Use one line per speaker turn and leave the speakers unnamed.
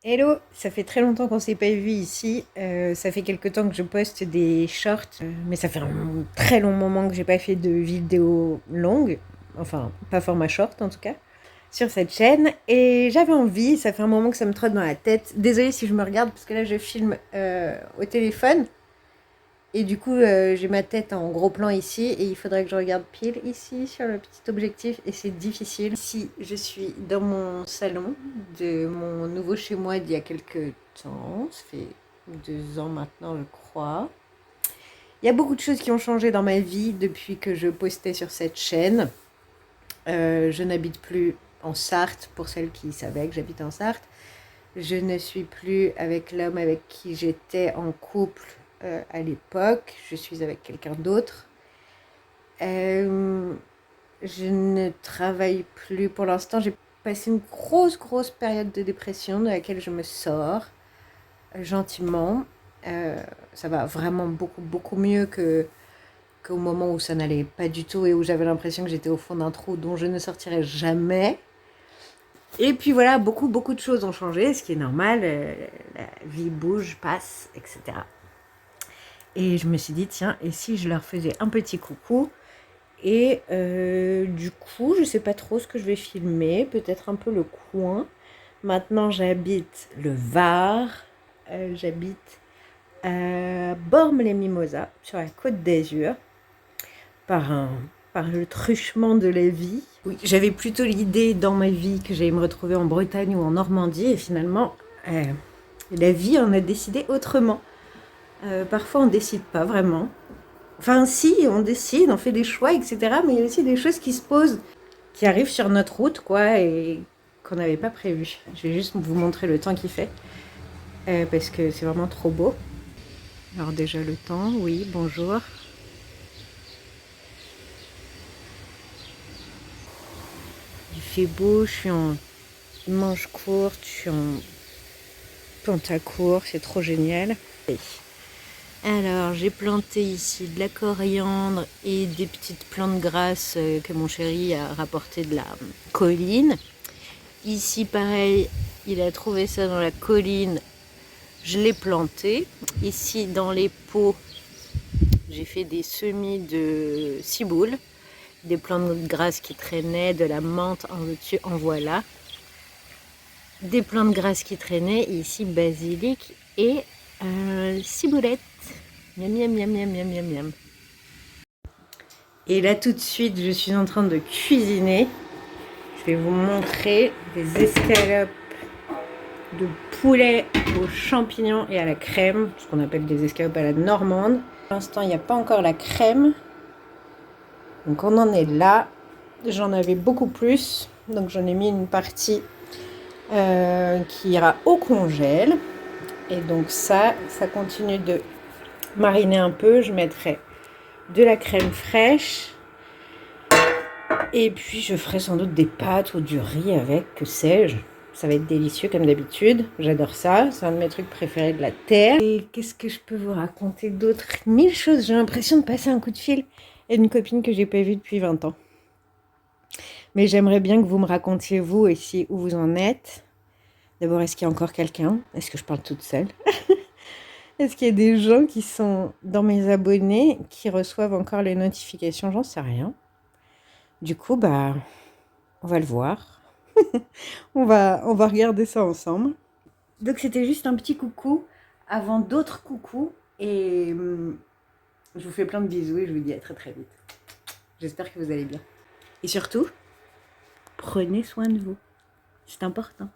Hello, ça fait très longtemps qu'on s'est pas vu ici. Ça fait quelque temps que je poste des shorts, mais ça fait un très long moment que j'ai pas fait de vidéos longues, enfin pas format short en tout cas, sur cette chaîne. Et j'avais envie, ça fait un moment que ça me trotte dans la tête. Désolée si je me regarde parce que là je filme au téléphone. Et du coup, j'ai ma tête en gros plan ici et il faudrait que je regarde pile ici sur le petit objectif et c'est difficile. Ici, je suis dans mon salon de mon nouveau chez moi d'il y a quelques temps. Ça fait 2 ans maintenant, je crois. Il y a beaucoup de choses qui ont changé dans ma vie depuis que je postais sur cette chaîne. Je n'habite plus en Sarthe, pour celles qui savaient que j'habite en Sarthe. Je ne suis plus avec l'homme avec qui j'étais en couple à l'époque. Je suis avec quelqu'un d'autre. Euh, je ne travaille plus pour l'instant. J'ai passé une grosse période de dépression de laquelle je me sors gentiment. Ça va vraiment beaucoup mieux qu'au moment où ça n'allait pas du tout et où j'avais l'impression que j'étais au fond d'un trou dont je ne sortirais jamais. Et puis voilà, beaucoup de choses ont changé, ce qui est normal, la vie bouge, passe, etc. Et je me suis dit, tiens, et si je leur faisais un petit coucou. Et du coup, je sais pas trop ce que je vais filmer, peut-être un peu le coin. Maintenant, j'habite le Var, j'habite à Bormes-les-Mimosas, sur la Côte d'Azur, par un, par le truchement de la vie. Oui, j'avais plutôt l'idée dans ma vie que j'allais me retrouver en Bretagne ou en Normandie, et finalement, la vie en a décidé autrement. Parfois, on décide pas vraiment. Enfin, si, on décide, on fait des choix, etc. Mais il y a aussi des choses qui se posent, qui arrivent sur notre route, quoi, et qu'on n'avait pas prévu. Je vais juste vous montrer le temps qu'il fait, parce que c'est vraiment trop beau. Alors déjà le temps, oui, bonjour. Il fait beau, je suis en manche courte, je suis en pantacourt, c'est trop génial. Alors, j'ai planté ici de la coriandre et des petites plantes grasses que mon chéri a rapportées de la colline. Ici, pareil, il a trouvé ça dans la colline, je l'ai planté. Ici, dans les pots, j'ai fait des semis de ciboule, des plantes grasses qui traînaient, de la menthe en dessus, en voilà. Des plantes grasses qui traînaient, ici basilic et ciboulette. Miam miam miam miam miam miam miam. Et là tout de suite, je suis en train de cuisiner. Je vais vous montrer des escalopes de poulet aux champignons et à la crème, ce qu'on appelle des escalopes à la normande. Pour l'instant, il n'y a pas encore la crème. Donc on en est là. J'en avais beaucoup plus. Donc j'en ai mis une partie qui ira au congèle. Et donc ça continue de mariner un peu. Je mettrai de la crème fraîche. Et puis je ferai sans doute des pâtes ou du riz avec, que sais-je. Ça va être délicieux comme d'habitude. J'adore ça. C'est un de mes trucs préférés de la terre. Et qu'est-ce que je peux vous raconter d'autre? 1000 choses. J'ai l'impression de passer un coup de fil à une copine que j'ai pas vue depuis 20 ans. Mais j'aimerais bien que vous me racontiez vous aussi où vous en êtes. D'abord, est-ce qu'il y a encore quelqu'un? Est-ce que je parle toute seule? Est-ce qu'il y a des gens qui sont dans mes abonnés qui reçoivent encore les notifications? J'en sais rien. Du coup, bah, on va le voir. On va regarder ça ensemble. Donc c'était juste un petit coucou avant d'autres coucous. Et je vous fais plein de bisous et je vous dis à très vite. J'espère que vous allez bien. Et surtout, prenez soin de vous. C'est important.